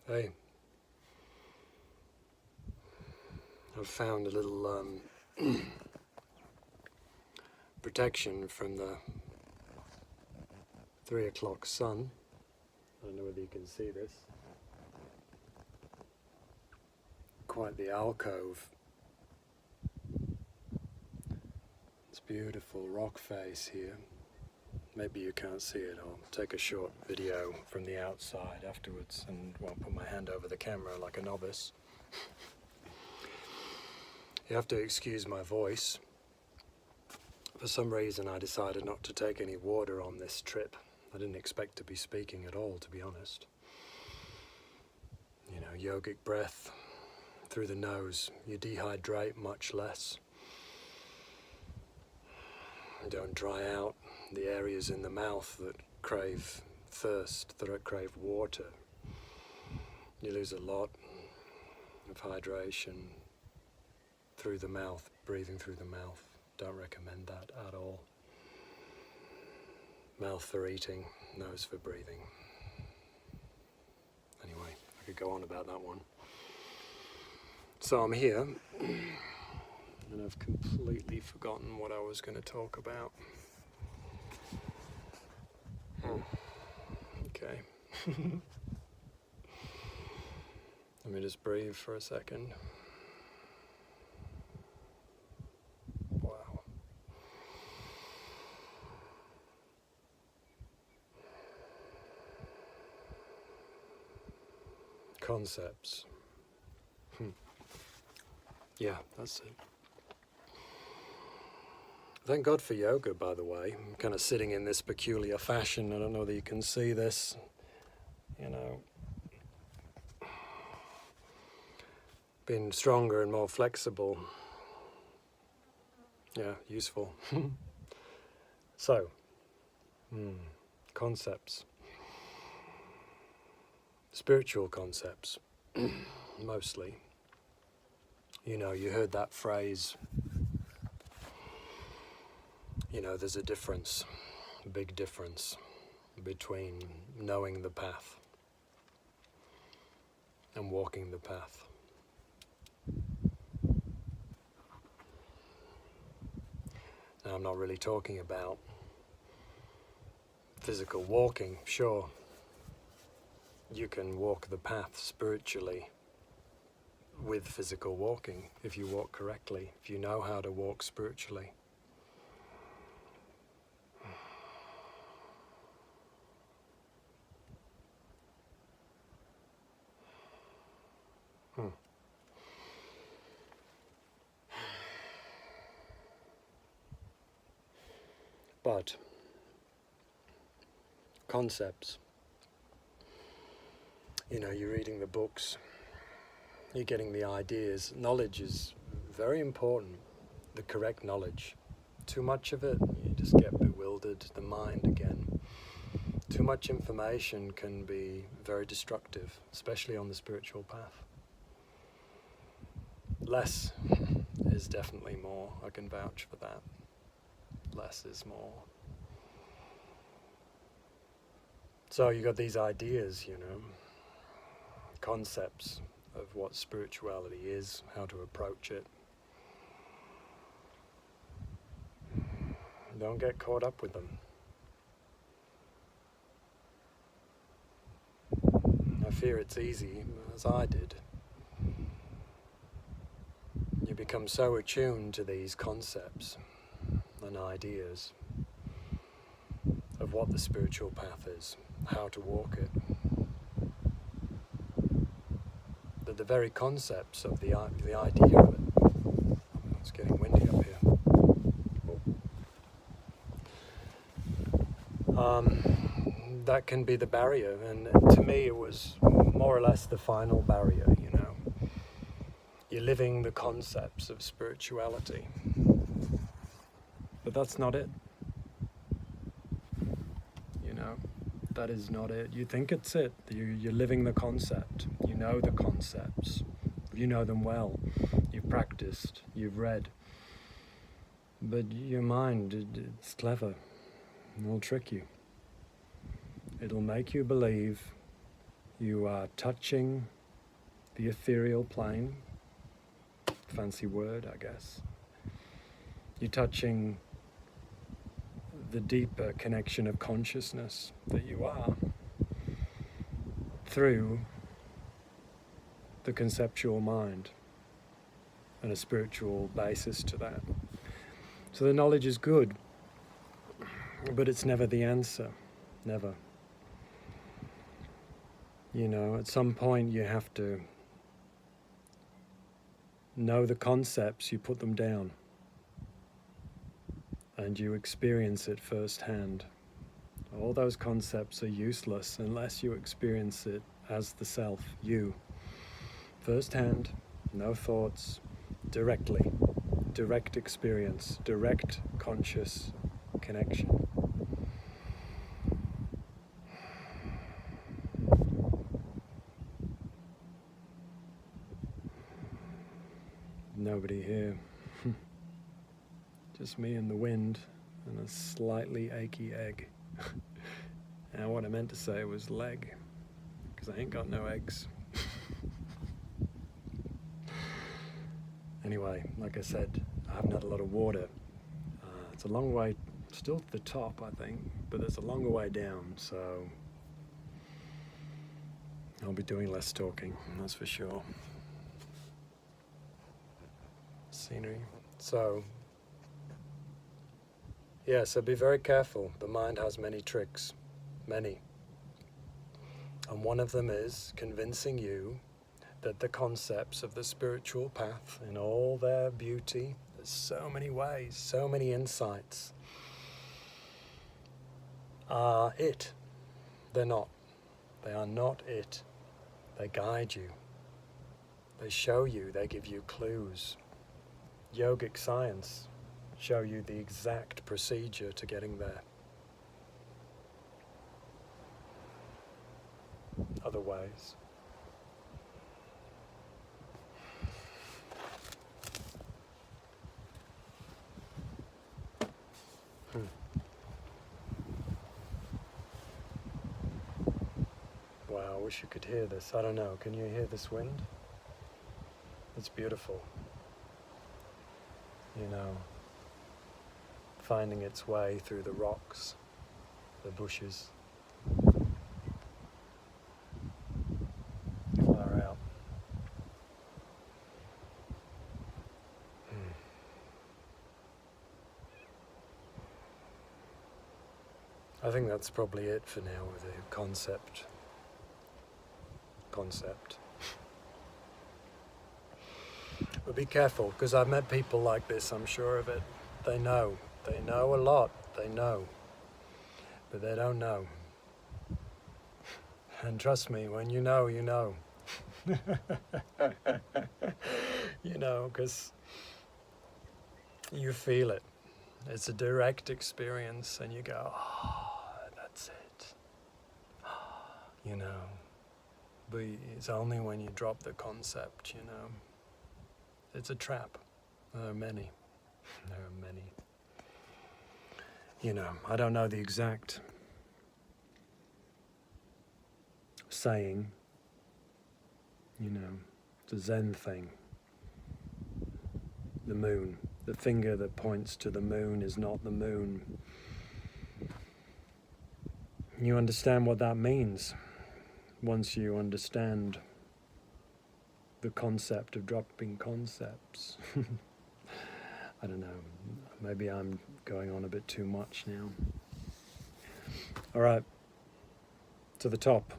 Hey, I've found a little protection from the 3 o'clock sun. I don't know whether you can see this. Quite the alcove. It's beautiful rock face here. Maybe you can't see it. I'll take a short video from the outside afterwards and won't put my hand over the camera like a novice. You have to excuse my voice. For some reason I decided not to take any water on this trip. I didn't expect to be speaking at all, to be honest. You know, yogic breath through the nose. You dehydrate much less. You don't dry out the areas in the mouth that crave thirst, that crave water. You lose a lot of hydration through the mouth, breathing through the mouth. Don't recommend that at all. Mouth for eating, nose for breathing. Anyway, I could go on about that one. So I'm here, and I've completely forgotten what I was going to talk about. Okay. Let me just breathe for a second. Wow. Concepts. Yeah, that's it. Thank God for yoga, by the way. I'm kind of sitting in this peculiar fashion. I don't know whether you can see this. You know, being stronger and more flexible. Yeah, useful. So, concepts. Spiritual concepts, mostly. You know, you heard that phrase, you know, there's a difference, a big difference between knowing the path and walking the path. Now, I'm not really talking about physical walking. Sure, you can walk the path spiritually with physical walking if you walk correctly, if you know how to walk spiritually. But concepts, you know, you're reading the books, you're getting the ideas. Knowledge is very important, the correct knowledge. Too much of it, you just get bewildered, the mind again. Too much information can be very destructive, especially on the spiritual path. Less is definitely more, I can vouch for that. Less is more. So you got these ideas, you know, concepts of what spirituality is, how to approach it. Don't get caught up with them. I fear it's easy, as I did. You become so attuned to these concepts and ideas of what the spiritual path is, how to walk it, that the very concepts of the idea of it, it's getting windy up here, that can be the barrier, and to me it was more or less the final barrier, you know. You're living the concepts of spirituality, but that's not it. You know, that is not it. You think it's it. You're living the concept. You know the concepts. You know them well. You've practiced. You've read. But your mind, it's clever. It'll trick you. It'll make you believe You are touching the ethereal plane, fancy word, I guess. You're touching the deeper connection of consciousness that you are through the conceptual mind and a spiritual basis to that. So the knowledge is good, but it's never the answer, never. You know, at some point you have to know the concepts, you put them down, and you experience it firsthand. All those concepts are useless unless you experience it as the self, you. Firsthand, no thoughts, directly, direct experience, direct conscious connection. Nobody here. Just me and the wind and a slightly achy egg. And what I meant to say was leg, because I ain't got no eggs. Anyway, like I said, I haven't had a lot of water. It's a long way, still to the top, I think, but there's a longer way down, so I'll be doing less talking, that's for sure. Scenery. So, yeah, so be very careful. The mind has many tricks, many. And one of them is convincing you that the concepts of the spiritual path in all their beauty, there's so many ways, so many insights, are it. They're not. They are not it. They guide you. They show you, they give you clues. Yogic science show you the exact procedure to getting there. Other ways. Wow, I wish you could hear this. I don't know, can you hear this wind? It's beautiful. You know, finding its way through the rocks, the bushes. Far out. I think that's probably it for now with the concept. But be careful, because I've met people like this, I'm sure of it. They know a lot, they know, but they don't know. And trust me, when you know, you know. You know, because you feel it. It's a direct experience, and you go, oh, that's it. You know, but it's only when you drop the concept, you know. It's a trap. There are many. There are many. You know, I don't know the exact saying. You know, it's a Zen thing. The moon. The finger that points to the moon is not the moon. You understand what that means once you understand the concept of dropping concepts. I don't know, maybe I'm going on a bit too much now. All right, to the top.